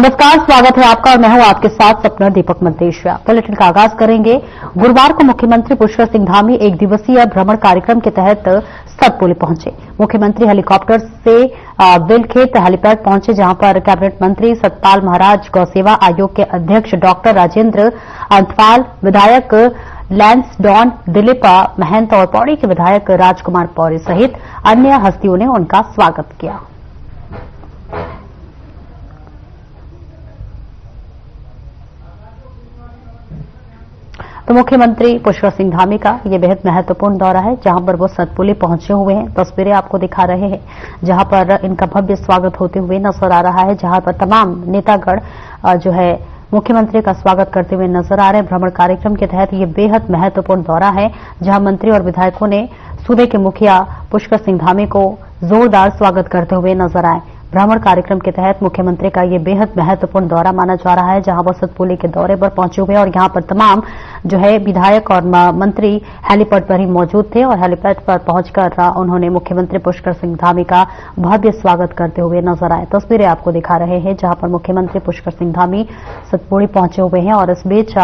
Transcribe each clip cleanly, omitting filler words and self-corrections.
नमस्कार, स्वागत है आपका और मैं हूं आपके साथ सपना दीपक मंतेशिया। बुलेटिन का आगाज करेंगे। गुरुवार को मुख्यमंत्री पुष्कर सिंह धामी एक दिवसीय भ्रमण कार्यक्रम के तहत सतपुली पहुंचे। मुख्यमंत्री हेलीकॉप्टर से बेलखेत हेलीपैड पहुंचे, जहां पर कैबिनेट मंत्री सतपाल महाराज, गौसेवा आयोग के अध्यक्ष डॉक्टर राजेंद्र अंथवाल, विधायक लैंसडॉन दिलीप महंत और पौड़ी के विधायक राजकुमार पौड़ी सहित अन्य हस्तियों ने उनका स्वागत किया। तो मुख्यमंत्री पुष्कर सिंह धामी का ये बेहद महत्वपूर्ण दौरा है, जहां पर वो सतपुली पहुंचे हुए हैं। तस्वीरें आपको दिखा रहे हैं, जहां पर इनका भव्य स्वागत होते हुए नजर आ रहा है, जहां पर तमाम नेतागण जो है मुख्यमंत्री का स्वागत करते हुए नजर आ रहे हैं। भ्रमण कार्यक्रम के तहत ये बेहद महत्वपूर्ण दौरा है, जहां मंत्री और विधायकों ने सूबे के मुखिया पुष्कर सिंह धामी को जोरदार स्वागत करते हुए नजर आए। भ्रमण कार्यक्रम के तहत मुख्यमंत्री का ये बेहद महत्वपूर्ण दौरा माना जा रहा है, जहां वो सतपुली के दौरे पर पहुंचे हुए हैं और यहां पर तमाम जो है विधायक और मंत्री हेलीपैड पर ही मौजूद थे और हेलीपैड पर पहुंचकर उन्होंने मुख्यमंत्री पुष्कर सिंह धामी का भव्य स्वागत करते हुए नजर आए। तस्वीरें आपको दिखा रहे हैं, जहां पर मुख्यमंत्री पुष्कर सिंह धामी सतपुली पहुंचे हुए हैं और इस बीच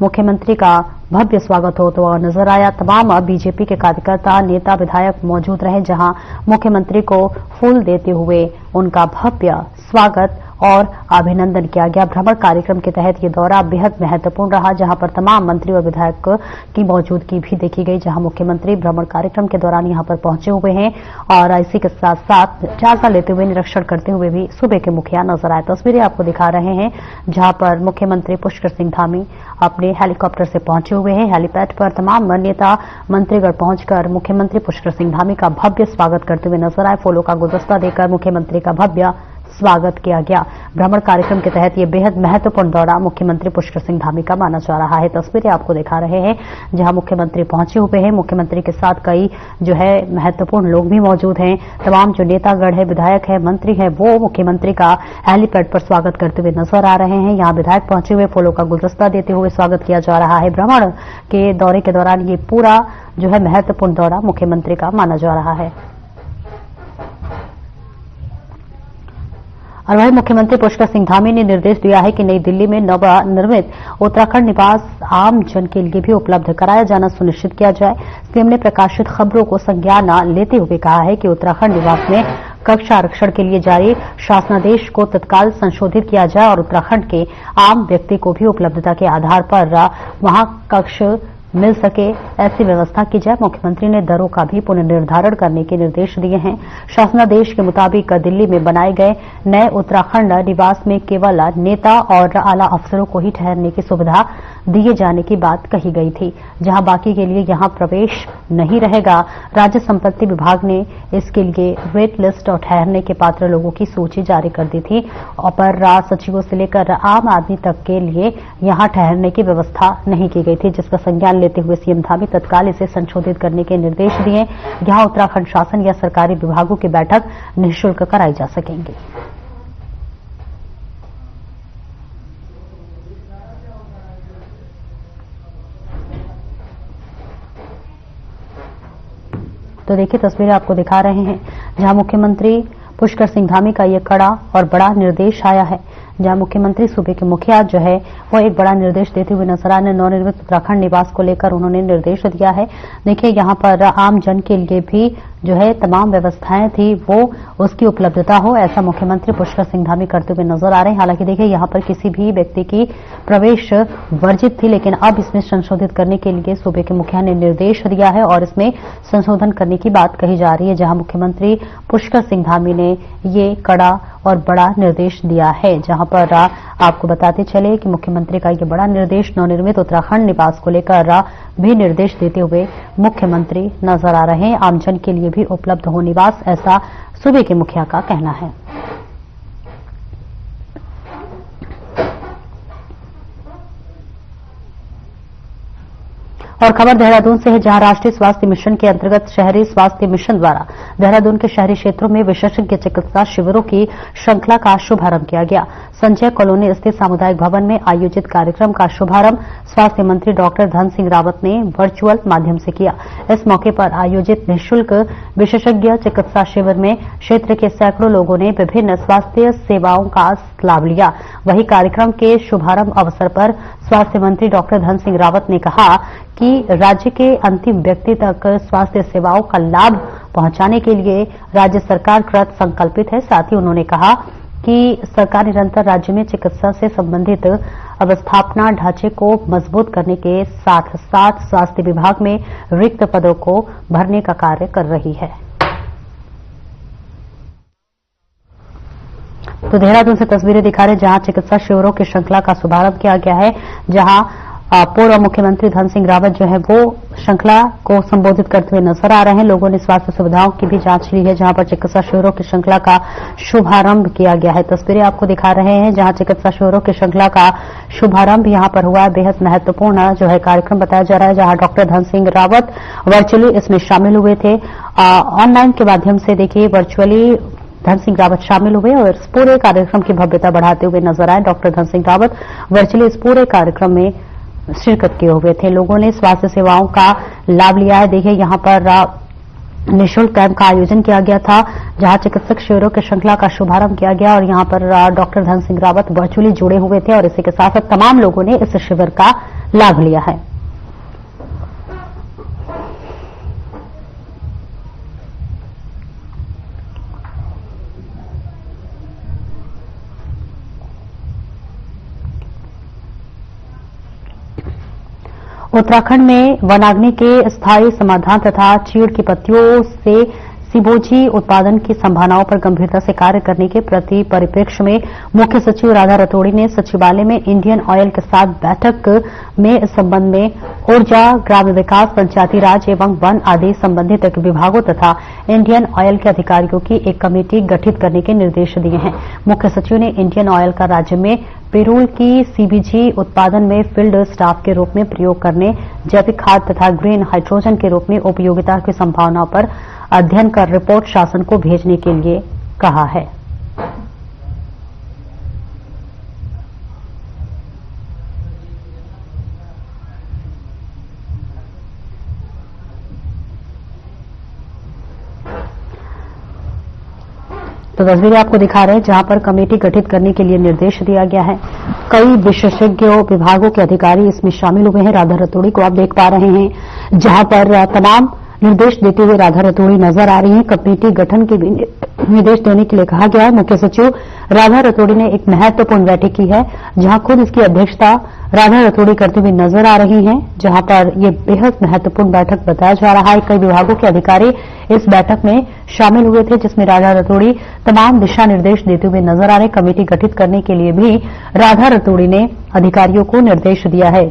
मुख्यमंत्री का भव्य स्वागत होता हुआ नजर आया। तमाम बीजेपी के कार्यकर्ता, नेता, विधायक मौजूद रहे, जहां मुख्यमंत्री को फूल देते हुए उनका भव्य स्वागत और अभिनंदन किया गया। भ्रमण कार्यक्रम के तहत ये दौरा बेहद महत्वपूर्ण रहा, जहां पर तमाम मंत्री और विधायक की मौजूदगी भी देखी गई, जहां मुख्यमंत्री भ्रमण कार्यक्रम के दौरान यहां पर पहुंचे हुए हैं और इसी के साथ साथ जायजा लेते हुए, निरीक्षण करते हुए भी सूबे के मुखिया नजर आए। तस्वीरें आपको दिखा रहे हैं, जहां पर मुख्यमंत्री पुष्कर सिंह धामी अपने हेलीकॉप्टर से पहुंचे हुए हैं। हेलीपैड पर तमाम नेता मंत्रीगण पहुंचकर मुख्यमंत्री पुष्कर सिंह धामी का भव्य स्वागत करते हुए नजर आए। फूलों का गुलदस्ता देकर मुख्यमंत्री का भव्य स्वागत किया गया। भ्रमण कार्यक्रम के तहत ये बेहद महत्वपूर्ण दौरा मुख्यमंत्री पुष्कर सिंह धामी का माना जा रहा है। तस्वीरें आपको दिखा रहे हैं, जहां मुख्यमंत्री पहुंचे हुए हैं। मुख्यमंत्री के साथ कई जो है महत्वपूर्ण लोग भी मौजूद हैं। तमाम जो नेतागण है, विधायक है, मंत्री है, वो मुख्यमंत्री का हेलीपैड पर स्वागत करते हुए नजर आ रहे हैं। यहां विधायक पहुंचे हुए फूलों का गुलदस्ता देते हुए स्वागत किया जा रहा है। भ्रमण के दौरे के दौरान ये पूरा जो है महत्वपूर्ण दौरा मुख्यमंत्री का माना जा रहा है। और वहीं मुख्यमंत्री पुष्कर सिंह धामी ने निर्देश दिया है कि नई दिल्ली में नवनिर्मित उत्तराखंड निवास आम जन के लिए भी उपलब्ध कराया जाना सुनिश्चित किया जाए। सीएम ने प्रकाशित खबरों को संज्ञान लेते हुए कहा है कि उत्तराखंड निवास में कक्ष आरक्षण के लिए जारी शासनादेश को तत्काल संशोधित किया जाए और उत्तराखंड के आम व्यक्ति को भी उपलब्धता के आधार पर वहां कक्ष मिल सके, ऐसी व्यवस्था की जाए। मुख्यमंत्री ने दरों का भी पुनर्निर्धारण करने के निर्देश दिए हैं। शासनादेश के मुताबिक दिल्ली में बनाए गए नए उत्तराखंड निवास में केवल नेता और आला अफसरों को ही ठहरने की सुविधा दिए जाने की बात कही गई थी, जहां बाकी के लिए यहां प्रवेश नहीं रहेगा। राज्य संपत्ति विभाग ने इसके लिए वेट लिस्ट और ठहरने के पात्र लोगों की सूची जारी कर दी थी। अपर सचिवों से लेकर आम आदमी तक के लिए यहां ठहरने की व्यवस्था नहीं की गई थी, जिसका संज्ञान लेते हुए सीएम धामी तत्काल इसे संशोधित करने के निर्देश दिए। यहां उत्तराखंड शासन या सरकारी विभागों की बैठक निःशुल्क कराई जा सकेंगी। तो देखिए, तस्वीरें आपको दिखा रहे हैं, जहां मुख्यमंत्री पुष्कर सिंह धामी का ये कड़ा और बड़ा निर्देश आया है, जहां मुख्यमंत्री सूबे के मुखिया जो है वो एक बड़ा निर्देश देते हुए नजर आने नवनिर्मित उत्तराखंड निवास को लेकर उन्होंने निर्देश दिया है। देखिए, यहां पर आम जन के लिए भी जो है तमाम व्यवस्थाएं थी वो उसकी उपलब्धता हो, ऐसा मुख्यमंत्री पुष्कर सिंह धामी करते हुए नजर आ रहे हैं। हालांकि देखिए, यहां पर किसी भी व्यक्ति की प्रवेश वर्जित थी, लेकिन अब इसमें संशोधित करने के लिए सूबे के मुखिया ने निर्देश दिया है और इसमें संशोधन करने की बात कही जा रही है, जहां मुख्यमंत्री पुष्कर सिंह धामी ने ये कड़ा और बड़ा निर्देश दिया है। जहां पर आपको बताते चले कि मुख्यमंत्री का ये बड़ा निर्देश नवनिर्मित उत्तराखंड निवास को लेकर भी निर्देश देते हुए मुख्यमंत्री नजर आ रहे हैं। आमजन के लिए भी उपलब्ध हो निवास, ऐसा सूबे के मुखिया का कहना है। और खबर देहरादून से है, जहां राष्ट्रीय स्वास्थ्य मिशन के अंतर्गत शहरी स्वास्थ्य मिशन द्वारा देहरादून के शहरी क्षेत्रों में विशेषज्ञ चिकित्सा शिविरों की श्रृंखला का शुभारंभ किया गया। संजय कॉलोनी स्थित सामुदायिक भवन में आयोजित कार्यक्रम का शुभारंभ स्वास्थ्य मंत्री डॉक्टर धन सिंह रावत ने वर्चुअल माध्यम से किया। इस मौके पर आयोजित निःशुल्क विशेषज्ञ चिकित्सा शिविर में क्षेत्र के सैकड़ों लोगों ने विभिन्न स्वास्थ्य सेवाओं का लाभ लिया। वहीं कार्यक्रम के शुभारंभ अवसर पर स्वास्थ्य मंत्री डॉक्टर धन सिंह रावत ने कहा कि राज्य के अंतिम व्यक्ति तक स्वास्थ्य सेवाओं का लाभ पहुंचाने के लिए राज्य सरकार कृत संकल्पित है। साथ ही उन्होंने कहा कि सरकार निरंतर राज्य में चिकित्सा से संबंधित अवस्थापना ढांचे को मजबूत करने के साथ साथ स्वास्थ्य विभाग में रिक्त पदों को भरने का कार्य कर रही है। तो देहरादून से तस्वीरें दिखा रहे, जहां चिकित्सा शिविरों की श्रृंखला का शुभारंभ किया गया है, जहां पूर्व मुख्यमंत्री धन सिंह रावत जो है वो श्रृंखला को संबोधित करते हुए नजर आ रहे हैं। लोगों ने स्वास्थ्य सुविधाओं की भी जांच ली है, जहां पर चिकित्सा शिविरों की श्रृंखला का शुभारंभ किया गया है। तस्वीरें आपको दिखा रहे हैं, जहां चिकित्सा शिविरों की श्रृंखला का शुभारंभ यहां पर हुआ है। बेहद महत्वपूर्ण जो है कार्यक्रम बताया जा रहा है, जहां डॉक्टर धन सिंह रावत वर्चुअली इसमें शामिल हुए थे। ऑनलाइन के माध्यम से देखिए वर्चुअली धन सिंह रावत शामिल हुए और इस पूरे कार्यक्रम की भव्यता बढ़ाते हुए नजर आए। डॉक्टर धन सिंह रावत वर्चुअली इस पूरे कार्यक्रम में शिरकत किए हुए थे। लोगों ने स्वास्थ्य सेवाओं का लाभ लिया है। देखिए यहां पर निःशुल्क कैंप का आयोजन किया गया था, जहां चिकित्सक शिविरों की श्रृंखला का शुभारंभ किया गया और यहां पर डॉक्टर धन सिंह रावत वर्चुअली जुड़े हुए थे और इसी के साथ साथ तमाम लोगों ने इस शिविर का लाभ लिया है। उत्तराखंड में वनाग्नि के स्थायी समाधान तथा चीड़ की पत्तियों से सिबोजी उत्पादन की संभावनाओं पर गंभीरता से कार्य करने के प्रति परिप्रेक्ष्य में मुख्य सचिव राधा रतोड़ी ने सचिवालय में इंडियन ऑयल के साथ बैठक में इस संबंध में ऊर्जा, ग्राम्य विकास, पंचायती राज एवं वन आदि संबंधित विभागों तथा इंडियन ऑयल के अधिकारियों की एक कमेटी गठित करने के निर्देश दिए हैं। मुख्य सचिव ने इंडियन ऑयल का राज्य में पेरोल की सीबीजी उत्पादन में फील्ड स्टाफ के रूप में प्रयोग करने, जैविक खाद तथा ग्रीन हाइड्रोजन के रूप में उपयोगिता की संभावनाओं पर अध्ययन कर रिपोर्ट शासन को भेजने के लिए कहा है। तो तस्वीरें आपको दिखा रहे हैं, जहां पर कमेटी गठित करने के लिए निर्देश दिया गया है। कई विशेषज्ञों विभागों के अधिकारी इसमें शामिल हुए हैं। राधा रतोड़ी को आप देख पा रहे हैं, जहां पर तमाम निर्देश देते हुए राधा रतोड़ी नजर आ रही हैं। कमेटी गठन के भी निर्देश देने के लिए कहा गया है। मुख्य सचिव राधा रतोड़ी ने एक महत्वपूर्ण बैठक की है, जहां खुद इसकी अध्यक्षता राधा रतोड़ी करते हुए नजर आ रही हैं, जहां पर यह बेहद महत्वपूर्ण बैठक बताया जा रहा है। कई विभागों के अधिकारी इस बैठक में शामिल हुए थे, जिसमें राधा रतोड़ी तमाम दिशा निर्देश देते हुए नजर आ रहे। कमेटी गठित करने के लिए भी राधा रतोड़ी ने अधिकारियों को निर्देश दिया है।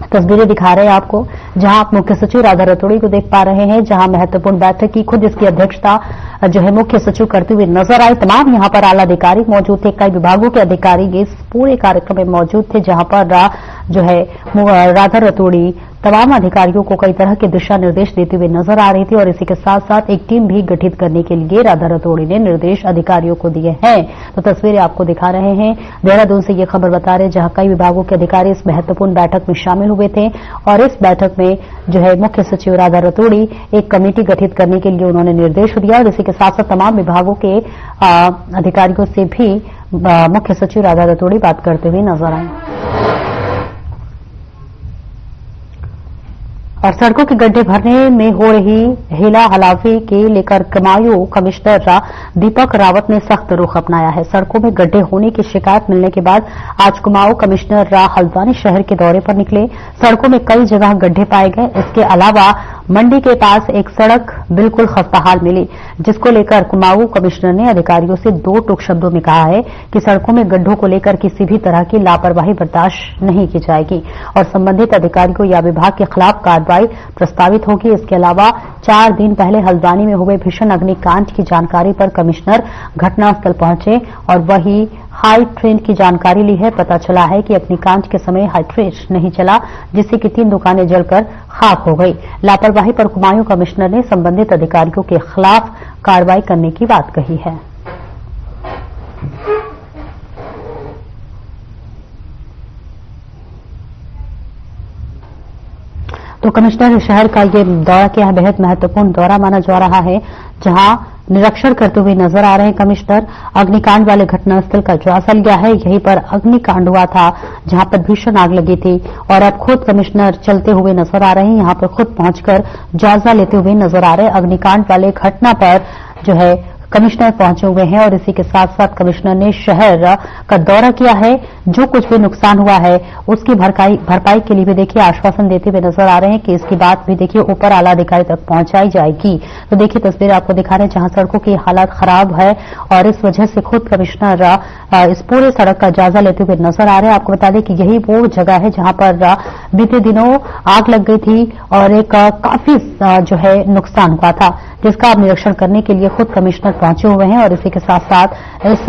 तस्वीरें दिखा रहे हैं आपको, जहां आप मुख्य सचिव राधा रतोड़ी को देख पा रहे हैं, जहां महत्वपूर्ण बैठक की खुद इसकी अध्यक्षता जो है मुख्य सचिव करते हुए नजर आए। तमाम यहां पर आला अधिकारी मौजूद थे, कई विभागों के अधिकारी इस पूरे कार्यक्रम में मौजूद थे, जहां पर जो है राधा रतोड़ी तमाम अधिकारियों को कई तरह के दिशा निर्देश देते हुए नजर आ रही थी और इसी के साथ साथ एक टीम भी गठित करने के लिए राधा रतोड़ी ने निर्देश अधिकारियों को दिए हैं। तो तस्वीरें आपको दिखा रहे हैं, देहरादून से ये खबर बता रहे हैं, जहां कई विभागों के अधिकारी इस महत्वपूर्ण बैठक में शामिल हुए थे और इस बैठक में जो है मुख्य सचिव राधा रतोड़ी एक कमेटी गठित करने के लिए उन्होंने निर्देश दिया और इसी के साथ साथ तमाम विभागों के अधिकारियों से भी मुख्य सचिव राधा रतोड़ी बात करते हुए नजर आए। और सड़कों के गड्ढे भरने में हो रही हेला हलाफी के लेकर कुमाऊं कमिश्नर दीपक रावत ने सख्त रुख अपनाया है। सड़कों में गड्ढे होने की शिकायत मिलने के बाद आज कुमाऊं कमिश्नर हल्द्वानी शहर के दौरे पर निकले। सड़कों में कई जगह गड्ढे पाए गए। इसके अलावा मंडी के पास एक सड़क बिल्कुल खस्ताहाल मिली, जिसको लेकर कुमाऊं कमिश्नर ने अधिकारियों से दो टूक शब्दों में कहा है कि सड़कों में गड्ढों को लेकर किसी भी तरह की लापरवाही बर्दाश्त नहीं की जाएगी और संबंधित अधिकारियों या विभाग के खिलाफ कार्रवाई प्रस्तावित होगी। इसके अलावा 4 दिन पहले हल्द्वानी में हुए भीषण अग्निकांड की जानकारी पर कमिश्नर घटनास्थल पहुंचे और वही हाई ट्रेन की जानकारी ली है। पता चला है कि अग्निकांड के समय हाई ट्रेन नहीं चला, जिससे कि 3 दुकानें जलकर खाक हो गई। लापरवाही पर कुमाऊं कमिश्नर ने संबंधित अधिकारियों के खिलाफ कार्रवाई करने की बात कही है। तो कमिश्नर शहर का ये दौरा क्या है, बेहद महत्वपूर्ण दौरा माना जा रहा है, जहां निरीक्षण करते हुए नजर आ रहे हैं कमिश्नर। अग्निकांड वाले घटनास्थल का जायजा लिया है। यहीं पर अग्निकांड हुआ था, जहां पर भीषण आग लगी थी, और अब खुद कमिश्नर चलते हुए नजर आ रहे हैं, यहां पर खुद पहुंचकर जायजा लेते हुए नजर आ रहे हैं। अग्निकांड वाले घटना पर जो है कमिश्नर पहुंचे हुए हैं, और इसी के साथ साथ कमिश्नर ने शहर का दौरा किया है। जो कुछ भी नुकसान हुआ है उसकी भरपाई के लिए भी देखिए आश्वासन देते हुए नजर आ रहे हैं कि इसकी बात भी देखिए ऊपर आला अधिकारी तक पहुंचाई जाएगी। तो देखिए तस्वीरें आपको दिखा रहे हैं जहां सड़कों की हालत खराब है, और इस वजह से खुद कमिश्नर इस पूरे सड़क का जायजा लेते हुए नजर आ रहे हैं। आपको बता दें कि यही वो जगह है जहां पर बीते दिनों आग लग गई थी, और एक काफी जो है नुकसान हुआ था, जिसका अब निरीक्षण करने के लिए खुद कमिश्नर पहुंचे हुए हैं, और इसी के साथ साथ इस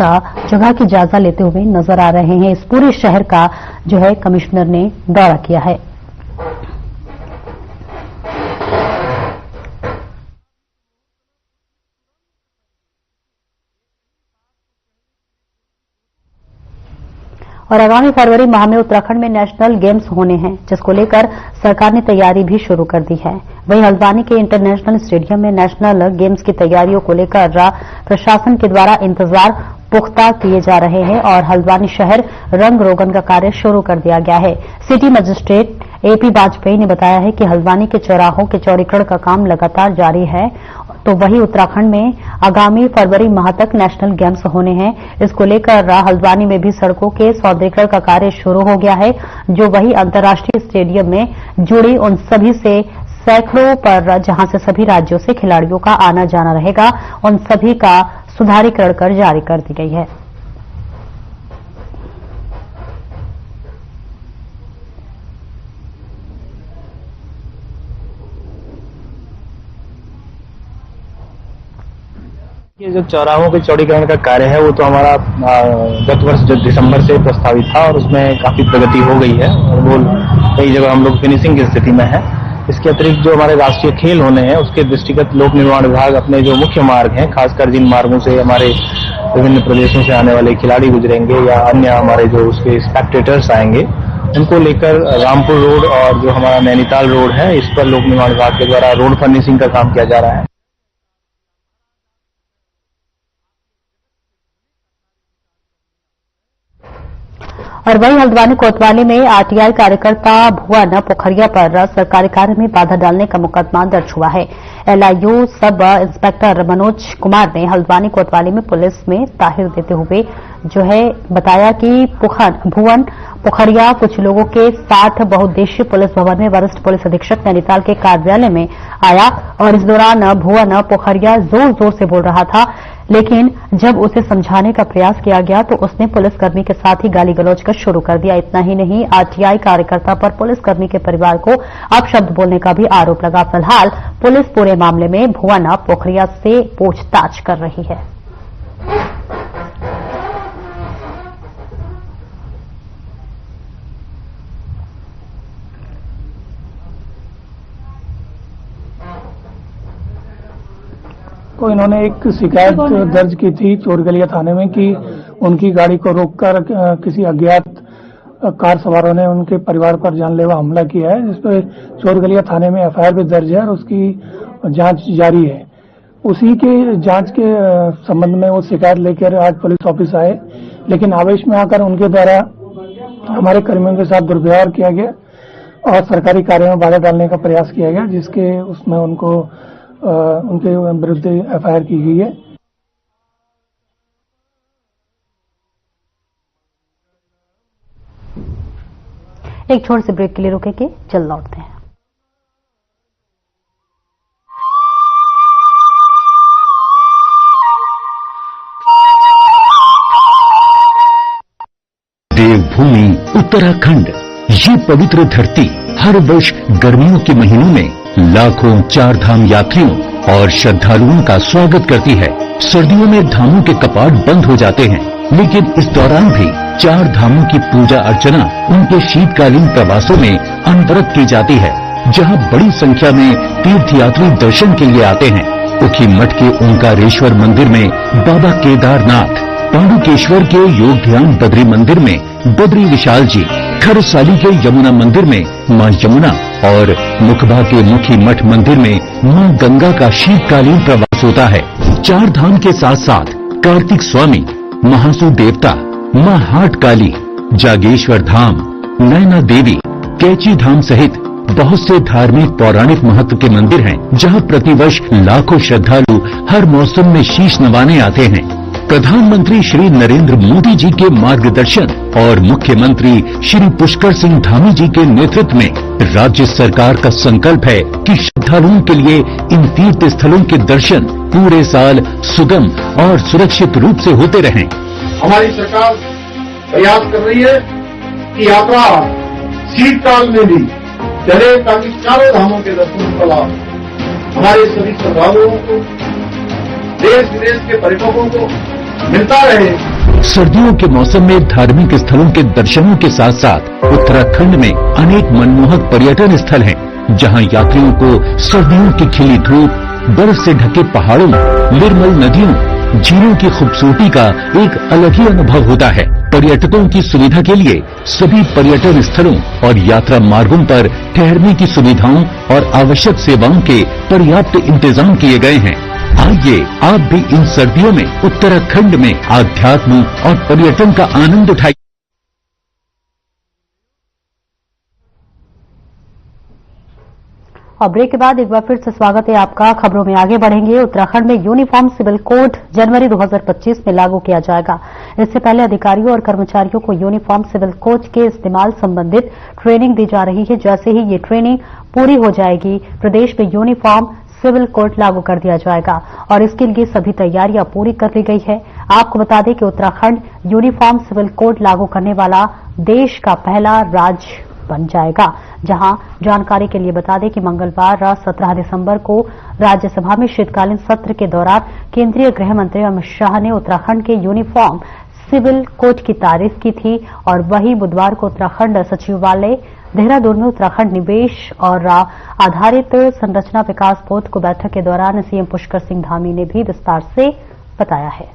जगह की जायजा लेते हुए नजर आ रहे हैं। इस पूरे शहर का जो है कमिश्नर ने दौरा किया है। और आगामी फरवरी माह में उत्तराखंड में नेशनल गेम्स होने हैं, जिसको लेकर सरकार ने तैयारी भी शुरू कर दी है। वहीं हल्द्वानी के इंटरनेशनल स्टेडियम में नेशनल गेम्स की तैयारियों को लेकर प्रशासन के द्वारा इंतजार पुख्ता किए जा रहे हैं, और हल्द्वानी शहर रंग रोगन का कार्य शुरू कर दिया गया है। सिटी मजिस्ट्रेट एपी वाजपेयी ने बताया है कि हल्द्वानी के चौराहों के चौड़ीकरण का काम लगातार जारी है। तो वहीं उत्तराखंड में आगामी फरवरी माह तक नेशनल गेम्स होने हैं। इसको लेकर हल्द्वानी में भी सड़कों के सौंदर्यीकरण का कार्य शुरू हो गया है, जो वही अंतर्राष्ट्रीय स्टेडियम में जुड़ी उन सभी से सैकड़ों पर जहां से सभी राज्यों से खिलाड़ियों का आना जाना रहेगा, उन सभी का सुधारीकरण कर जारी कर दी गई है। ये जो चौराहों के चौड़ीकरण का कार्य है वो तो हमारा गत वर्ष दिसंबर से प्रस्तावित था, और उसमें काफी प्रगति हो गई है, और वो कई जगह हम लोग फिनिशिंग की स्थिति में है। इसके अतिरिक्त जो हमारे राष्ट्रीय खेल होने हैं उसके दृष्टिगत लोक निर्माण विभाग अपने जो मुख्य मार्ग हैं, खासकर जिन मार्गों से हमारे विभिन्न प्रदेशों से आने वाले खिलाड़ी गुजरेंगे या अन्य हमारे जो उसके स्पेक्टेटर्स आएंगे, उनको लेकर रामपुर रोड और जो हमारा नैनीताल रोड है, इस पर लोक निर्माण विभाग के द्वारा रोड फर्निशिंग का काम किया जा रहा है। और वहीं हल्द्वानी कोतवाली में आरटीआई कार्यकर्ता भुवन पोखरिया पर सरकारी कार्य में बाधा डालने का मुकदमा दर्ज हुआ है। LIU sub inspector Manoj Kumar ने हल्द्वानी कोतवाली में पुलिस में ताहिर देते हुए जो है बताया कि भुवन पोखरिया कुछ लोगों के साथ बहुउद्देशीय पुलिस भवन में वरिष्ठ पुलिस अधीक्षक नैनीताल के कार्यालय में आया, और इस दौरान भुवन पोखरिया जोर जोर से बोल रहा था, लेकिन जब उसे समझाने का प्रयास किया गया तो उसने पुलिसकर्मी के साथ ही गाली गलौज कर शुरू कर दिया। इतना ही नहीं, आरटीआई कार्यकर्ता पर पुलिसकर्मी के परिवार को अपशब्द बोलने का भी आरोप लगा। फिलहाल पुलिस पूरे मामले में भुवन पोखरिया से पूछताछ कर रही है। को इन्होंने एक शिकायत दर्ज की थी चोरगलिया थाने में कि उनकी गाड़ी को रोककर किसी अज्ञात कार सवारों ने उनके परिवार पर जानलेवा हमला किया है, जिस पर चोरगलिया थाने में एफआईआर भी दर्ज है और उसकी जांच जारी है। उसी के जांच के संबंध में वो शिकायत लेकर आज पुलिस ऑफिस आए, लेकिन आवेश में आकर उनके द्वारा हमारे कर्मियों के साथ दुर्व्यवहार किया गया और सरकारी कार्य में बाधा डालने का प्रयास किया गया, जिसके उसमें उनको उनके विरुद्ध एफआईआर की गई है। एक छोटे से ब्रेक के लिए रुकेंगे, जल्द लौटते हैं। देवभूमि उत्तराखंड, ये पवित्र धरती हर वर्ष गर्मियों के महीनों में लाखों चार धाम यात्रियों और श्रद्धालुओं का स्वागत करती है। सर्दियों में धामों के कपाट बंद हो जाते हैं लेकिन इस दौरान भी 4 धामों की पूजा अर्चना उनके शीतकालीन प्रवासों में अनवरत की जाती है, जहां बड़ी संख्या में तीर्थयात्री दर्शन के लिए आते हैं। उखी मठ के ओंकारेश्वर मंदिर में बाबा केदारनाथ, पांडुकेश्वर के योग ध्यान बद्री मंदिर में बद्री विशाल जी, खरसाली के यमुना मंदिर में मां यमुना और मुखबा के मुखी मठ मंदिर में मां गंगा का शीतकालीन प्रवास होता है। 4 धाम के साथ साथ कार्तिक स्वामी, महासु देवता, मां हाट काली, जागेश्वर धाम, नैना देवी, कैची धाम सहित बहुत से धार्मिक पौराणिक महत्व के मंदिर हैं, जहां प्रतिवर्ष लाखों श्रद्धालु हर मौसम में शीश नवाने आते हैं। प्रधानमंत्री श्री नरेंद्र मोदी जी के मार्गदर्शन और मुख्यमंत्री श्री पुष्कर सिंह धामी जी के नेतृत्व में राज्य सरकार का संकल्प है कि श्रद्धालुओं के लिए इन तीर्थ स्थलों के दर्शन पूरे साल सुगम और सुरक्षित रूप से होते रहें। हमारी सरकार प्रयास कर रही है कि यात्रा शीतकाल में भी चले, ताकि चारों धामों के दर्शन का लाभ हमारे सभी श्रद्धालुओं को, देश विदेश के पर्यटकों को मिलता रहे। सर्दियों के मौसम में धार्मिक स्थलों के दर्शनों के साथ साथ उत्तराखंड में अनेक मनमोहक पर्यटन स्थल हैं, जहां यात्रियों को सर्दियों की खिली धूप, बर्फ से ढके पहाड़ों, निर्मल नदियों, झीलों की खूबसूरती का एक अलग ही अनुभव होता है। पर्यटकों की सुविधा के लिए सभी पर्यटन स्थलों और यात्रा मार्गों पर ठहरने की सुविधाओं और आवश्यक सेवाओं के पर्याप्त इंतजाम किए गए हैं। आइए आप भी इन सर्दियों में उत्तराखंड में आध्यात्म और पर्यटन का आनंद उठाइए। और ब्रेक के बाद एक बार फिर से स्वागत है आपका। खबरों में आगे बढ़ेंगे। उत्तराखंड में यूनिफॉर्म सिविल कोड जनवरी 2025 में लागू किया जाएगा। इससे पहले अधिकारियों और कर्मचारियों को यूनिफॉर्म सिविल कोड के इस्तेमाल संबंधित ट्रेनिंग दी जा रही है। जैसे ही ये ट्रेनिंग पूरी हो जाएगी, प्रदेश में यूनिफॉर्म सिविल कोड लागू कर दिया जाएगा और इसके लिए सभी तैयारियां पूरी कर ली गई है। आपको बता दें कि उत्तराखंड यूनिफॉर्म सिविल कोड लागू करने वाला देश का पहला राज्य बन जाएगा। जहां जानकारी के लिए बता दें कि मंगलवार 17 दिसंबर को राज्यसभा में शीतकालीन सत्र के दौरान केंद्रीय गृह मंत्री अमित शाह ने उत्तराखंड के यूनिफॉर्म सिविल कोड की तारीफ की थी और वहीं बुधवार को उत्तराखंड सचिवालय देहरादून में उत्तराखंड निवेश और आधारित संरचना विकास बोर्ड को बैठक के दौरान सीएम पुष्कर सिंह धामी ने भी विस्तार से बताया है।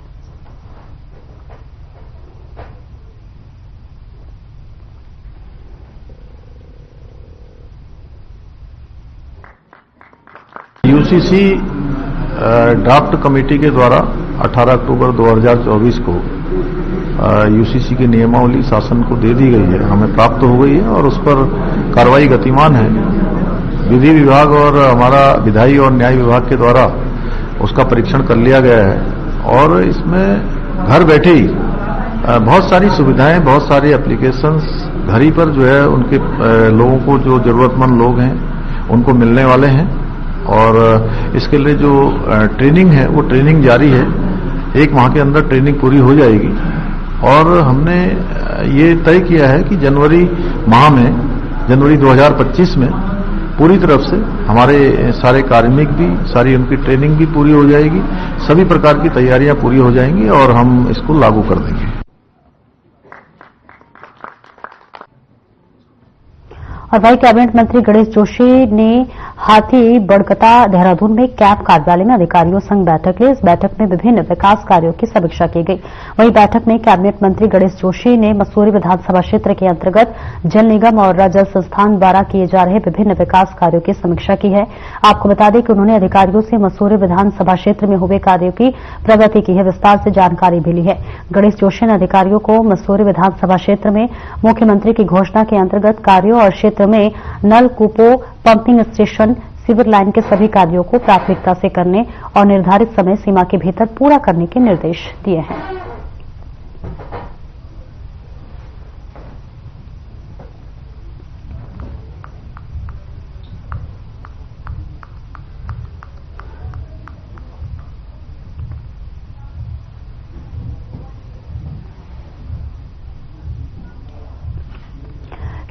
यूसीसी ड्राफ्ट कमेटी के द्वारा 18 अक्टूबर 2024 को यूसीसी की नियमावली शासन को दे दी गई है, हमें प्राप्त हो गई है और उस पर कार्रवाई गतिमान है। विधि विभाग और हमारा विधायी और न्याय विभाग के द्वारा उसका परीक्षण कर लिया गया है और इसमें घर बैठे ही बहुत सारी सुविधाएं, बहुत सारे एप्लीकेशंस घर ही पर जो है उनके लोगों को, जो जरूरतमंद लोग हैं उनको मिलने वाले हैं और इसके लिए जो ट्रेनिंग है वो ट्रेनिंग जारी है। 1 माह के अंदर ट्रेनिंग पूरी हो जाएगी और हमने ये तय किया है कि जनवरी माह में, जनवरी 2025 में पूरी तरफ से हमारे सारे कार्मिक भी, सारी उनकी ट्रेनिंग भी पूरी हो जाएगी, सभी प्रकार की तैयारियां पूरी हो जाएंगी और हम इसको लागू कर देंगे। और वहीं कैबिनेट मंत्री गणेश जोशी ने हाथी बड़गता देहरादून में कैंप कार्यालय में अधिकारियों संग बैठक ली। इस बैठक में विभिन्न विकास कार्यों की समीक्षा की गई। वहीं बैठक में कैबिनेट मंत्री गणेश जोशी ने मसूरी विधानसभा क्षेत्र के अंतर्गत जल निगम और जल संस्थान द्वारा किए जा रहे विभिन्न विकास कार्यों की समीक्षा की है। आपको बता दें कि उन्होंने अधिकारियों से मसूरी विधानसभा क्षेत्र में हुए कार्यों की प्रगति की है, विस्तार से जानकारी भी ली है। गणेश जोशी ने अधिकारियों को मसूरी विधानसभा क्षेत्र में मुख्यमंत्री की घोषणा के अंतर्गत कार्यों और क्षेत्र में नलकूपों, पंपिंग स्टेशन, सीवर लाइन के सभी कार्यों को प्राथमिकता से करने और निर्धारित समय सीमा के भीतर पूरा करने के निर्देश दिए हैं।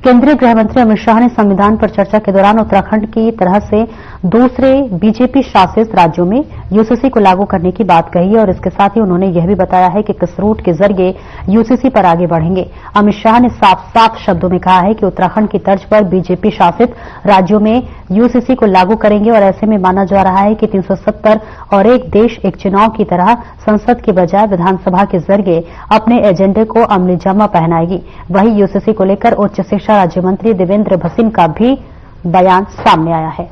केंद्रीय गृह मंत्री अमित शाह ने संविधान पर चर्चा के दौरान उत्तराखंड की तरह से दूसरे बीजेपी शासित राज्यों में यूसीसी को लागू करने की बात कही है और इसके साथ ही उन्होंने यह भी बताया है कि किस रूट के जरिए यूसीसी पर आगे बढ़ेंगे। अमित शाह ने साफ साफ शब्दों में कहा है कि उत्तराखंड की तर्ज पर बीजेपी शासित राज्यों में यूसीसी को लागू करेंगे और ऐसे में माना जा रहा है कि 370 और एक देश एक चुनाव की तरह संसद की बजाय विधानसभा के जरिए अपने एजेंडे को अमली जामा पहनाएगी। वहीं यूसीसी को लेकर उच्च शिक्षा राज्य मंत्री देवेंद्र भसीन का भी बयान सामने आया है।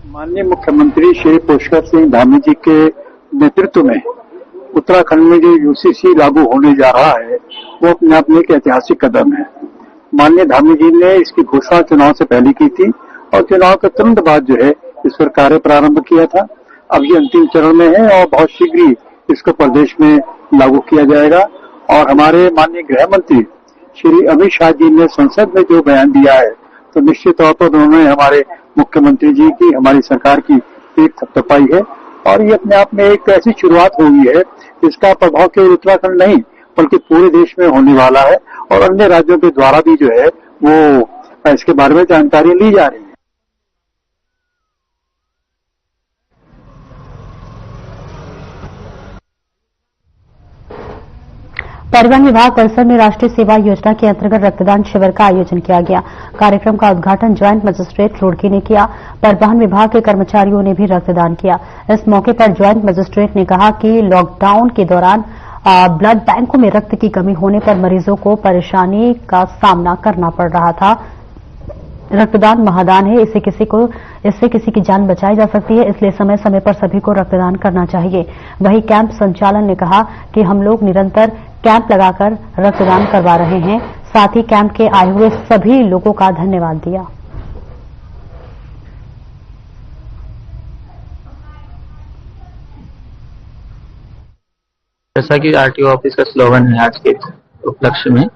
माननीय मुख्यमंत्री श्री पुष्कर सिंह धामी जी के नेतृत्व में उत्तराखंड में जो यूसीसी लागू होने जा रहा है वो अपने आप में एक ऐतिहासिक कदम है। माननीय धामी जी ने इसकी घोषणा चुनाव से पहले की थी और चुनाव के तुरंत बाद जो है इस पर कार्य प्रारंभ किया था। अब ये अंतिम चरण में है और बहुत शीघ्र ही इसको प्रदेश में लागू किया जाएगा। और हमारे माननीय गृह मंत्री श्री अमित शाह जी ने संसद में जो बयान दिया है तो निश्चित तौर पर उन्होंने हमारे मुख्यमंत्री जी की, हमारी सरकार की एक थपथपाई है और ये अपने आप में एक ऐसी शुरुआत हुई है जिसका प्रभाव केवल उत्तराखंड नहीं बल्कि पूरे देश में होने वाला है और अन्य राज्यों के द्वारा भी जो है वो इसके बारे में जानकारी ली जा रही है। परिवहन विभाग परिसर में राष्ट्रीय सेवा योजना के अंतर्गत रक्तदान शिविर का आयोजन किया गया। कार्यक्रम का उद्घाटन ज्वाइंट मजिस्ट्रेट रुड़की ने किया। परिवहन विभाग के कर्मचारियों ने भी रक्तदान किया। इस मौके पर ज्वाइंट मजिस्ट्रेट ने कहा कि लॉकडाउन के दौरान ब्लड बैंकों में रक्त की कमी होने पर मरीजों को परेशानी का सामना करना पड़ रहा था। रक्तदान महादान है, इससे किसी की जान बचाई जा सकती है, इसलिए समय समय पर सभी को रक्तदान करना चाहिए। वहीं कैंप संचालन ने कहा कि हम लोग निरंतर कैंप लगाकर रक्तदान करवा रहे हैं। साथ ही कैंप के आए हुए सभी लोगों का धन्यवाद दिया। जैसा कि आरटीओ ऑफिस का स्लोगन है आज के उपलक्ष्य में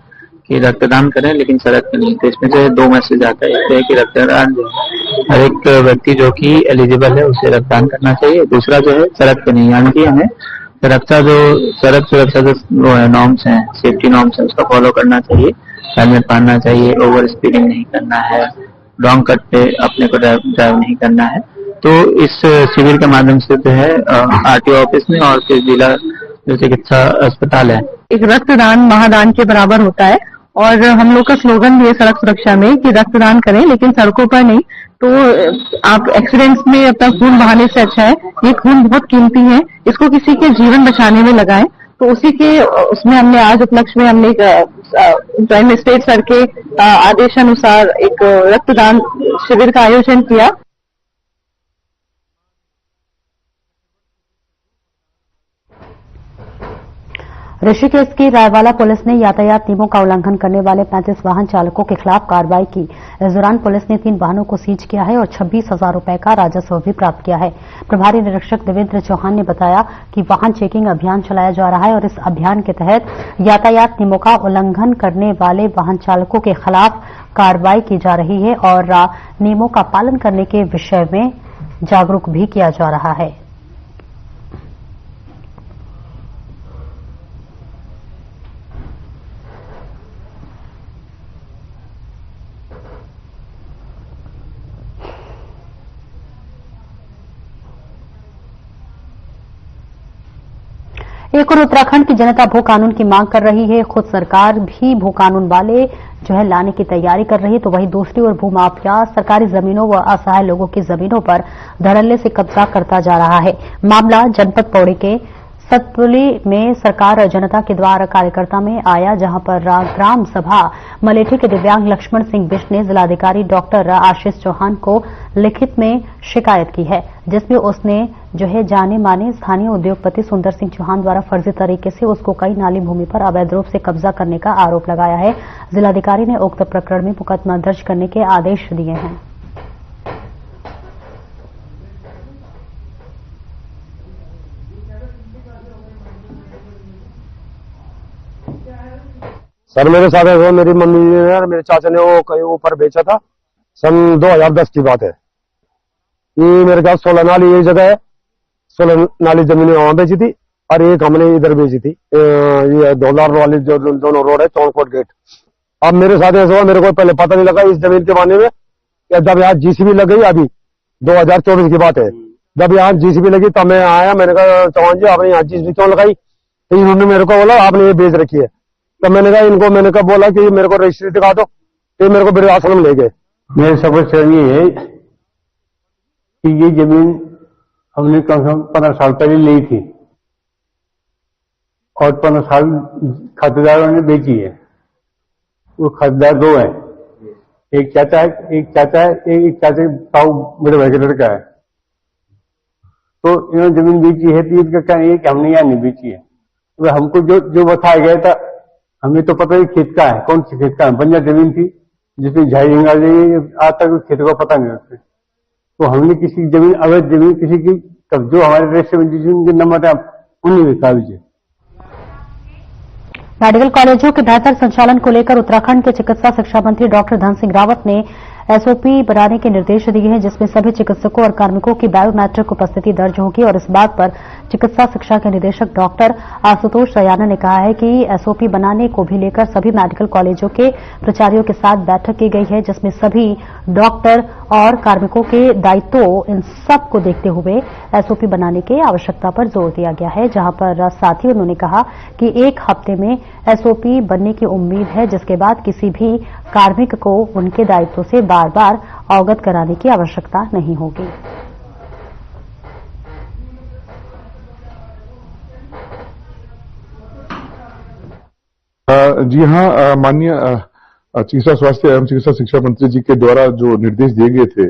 कि रक्तदान करें लेकिन सड़क पे नहीं, तो इसमें से दो मैसेज आता है। एक है कि रक्तदान जो है हर एक व्यक्ति जो कि एलिजिबल है उसे रक्तदान करना चाहिए। दूसरा जो है सड़क पे नहीं, यानी कि हमें रक्षा जो सड़क सुरक्षा जो नॉर्म्स हैं, सेफ्टी नॉर्म्स है, उसका फॉलो करना चाहिए। हेलमेट पहनना चाहिए, ओवर स्पीडिंग नहीं करना है, लॉन्ग कट पे अपने को ड्राइव नहीं करना है। तो इस शिविर के माध्यम से जो है आरटीओ ऑफिस में और फिर जिला जो चिकित्सा अस्पताल है एक रक्तदान महादान के बराबर होता है। और हम लोग का स्लोगन भी है सड़क सुरक्षा में कि रक्तदान करें लेकिन सड़कों पर नहीं। तो आप एक्सीडेंट्स में अपना खून बहाने से अच्छा है, ये खून बहुत कीमती है, इसको किसी के जीवन बचाने में लगाएं। तो उसी के उसमें हमने आज उपलक्ष्य में हमने ज्वाइंट मजिस्ट्रेट सर के आदेशानुसार एक रक्तदान शिविर का आयोजन किया। ऋषिकेश की रायवाला पुलिस ने यातायात नियमों का उल्लंघन करने वाले 35 वाहन चालकों के खिलाफ कार्रवाई की। इस दौरान पुलिस ने 3 वाहनों को सीज किया है और 26,000 रुपए का राजस्व भी प्राप्त किया है। प्रभारी निरीक्षक देवेंद्र चौहान ने बताया कि वाहन चेकिंग अभियान चलाया जा रहा है और इस अभियान के तहत यातायात नियमों का उल्लंघन करने वाले वाहन चालकों के खिलाफ कार्रवाई की जा रही है और नियमों का पालन करने के विषय में जागरूक भी किया जा रहा है। एक और उत्तराखंड की जनता भू कानून की मांग कर रही है। खुद सरकार भी भू कानून वाले जो है लाने की तैयारी कर रही है, तो वहीं दूसरी ओर भू माफिया सरकारी जमीनों व असहाय लोगों की जमीनों पर धड़ल्ले से कब्जा करता जा रहा है। मामला जनपद पौड़ी के सतपुली में सरकार और जनता के द्वारा कार्यकर्ता में आया, जहां पर ग्राम सभा मलेठी के दिव्यांग लक्ष्मण सिंह बिष्ट ने जिलाधिकारी डॉक्टर आशीष चौहान को लिखित में शिकायत की है, जिसमें उसने जो है जाने माने स्थानीय उद्योगपति सुंदर सिंह चौहान द्वारा फर्जी तरीके से उसको कई नाली भूमि पर अवैध रूप से कब्जा करने का आरोप लगाया है। जिलाधिकारी ने उक्त प्रकरण में मुकदमा दर्ज करने के आदेश दिए हैं। सर मेरे साथ है, मेरी मम्मी ने और मेरे चाचा ने वो कहीं ऊपर बेचा था। सन 2010 की बात है। ये मेरे ख्याल 16 नाली एक जगह है, 16 नाली जमीनें वहां बेची थी और एक हमने इधर बेची थी, ये डॉलर वाली जो दोनों रोड है चौनकोट गेट। अब मेरे साथ ऐसा हुआ, मेरे को पहले पता नहीं लगा इस जमीन के बारे में। जब यहाँ जीसीबी लग गई, अभी 2024 की बात है, जब यहाँ जीसीबी लगी तब मैं आया, मैंने कहा चौहान जी आपने यहाँ जीसीबी क्यों लगाई? तो इन्होंने मेरे को बोला आपने ये बेच रखी है। तो मैंने कहा इनको, मैंने कहा बोला कि मेरे को रजिस्ट्री दिखा दो, ये मेरे को बड़े आश्रम ले गए। मेरे सबसे ये है कि ये जमीन हमने कम से कम 15 साल पहले ली थी और 15 साल खातेदारों ने बेची है। वो खातेदार दो है, एक चाचा है, एक चाचा ताऊ मेरे भाई का लड़का है। तो इन्होंने जमीन बेची है, तो इनका कहना है कि हमने यहाँ नहीं बेची है। तो हमको जो बताया गया था, हमें तो पता ही खेत का है, कौन सी खेत का है, बंजर जमीन थी जिसमें झाड़ी आ जाएगी, आज तक खेत का पता नहीं उससे। तो हमने किसी जमीन, अवैध जमीन किसी की, तब जो हमारे रजिस्टर में जिनके नंबर है उन्हीं में कागज है। मेडिकल कॉलेजों के बेहतर संचालन को लेकर उत्तराखंड के चिकित्सा शिक्षा मंत्री डॉक्टर धन सिंह रावत ने एसओपी बनाने के निर्देश दिए हैं, जिसमें सभी चिकित्सकों और कार्मिकों की बायोमेट्रिक उपस्थिति दर्ज होगी। और इस बात पर चिकित्सा शिक्षा के निदेशक डॉक्टर आशुतोष रयाना ने कहा है कि एसओपी बनाने को भी लेकर सभी मेडिकल कॉलेजों के प्राचार्यों के साथ बैठक की गई है, जिसमें सभी डॉक्टर और कार्मिकों के दायित्वों इन सब को देखते हुए एसओपी बनाने की आवश्यकता पर जोर दिया गया है। जहां पर साथ ही उन्होंने कहा कि 1 हफ्ते में एसओपी बनने की उम्मीद है, जिसके बाद किसी भी कार्मिक को उनके दायित्व से बार बार अवगत कराने की आवश्यकता नहीं होगी। जी हाँ, माननीय चिकित्सा स्वास्थ्य एवं चिकित्सा शिक्षा मंत्री जी के द्वारा जो निर्देश दिए गए थे,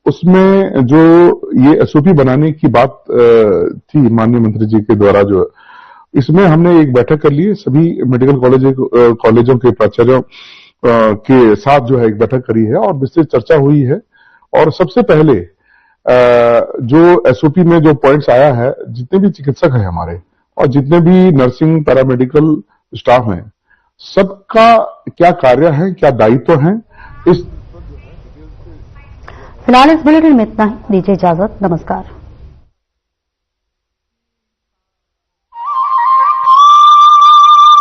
उसमें जो ये एसओपी बनाने की बात थी माननीय मंत्री जी के द्वारा, जो इसमें हमने एक बैठक कर ली है, सभी मेडिकल कॉलेजों के प्राचार्यों के साथ जो है एक बैठक करी है और विस्तृत चर्चा हुई है। और सबसे पहले जो एसओपी में जो पॉइंट्स आया है, जितने भी चिकित्सक हैं हमारे और जितने भी नर्सिंग पैरामेडिकल स्टाफ हैं, सबका क्या कार्य है, क्या दायित्व है, इस फिलहाल इस बुलेटिन में इतना ही। दीजिए इजाजत, नमस्कार।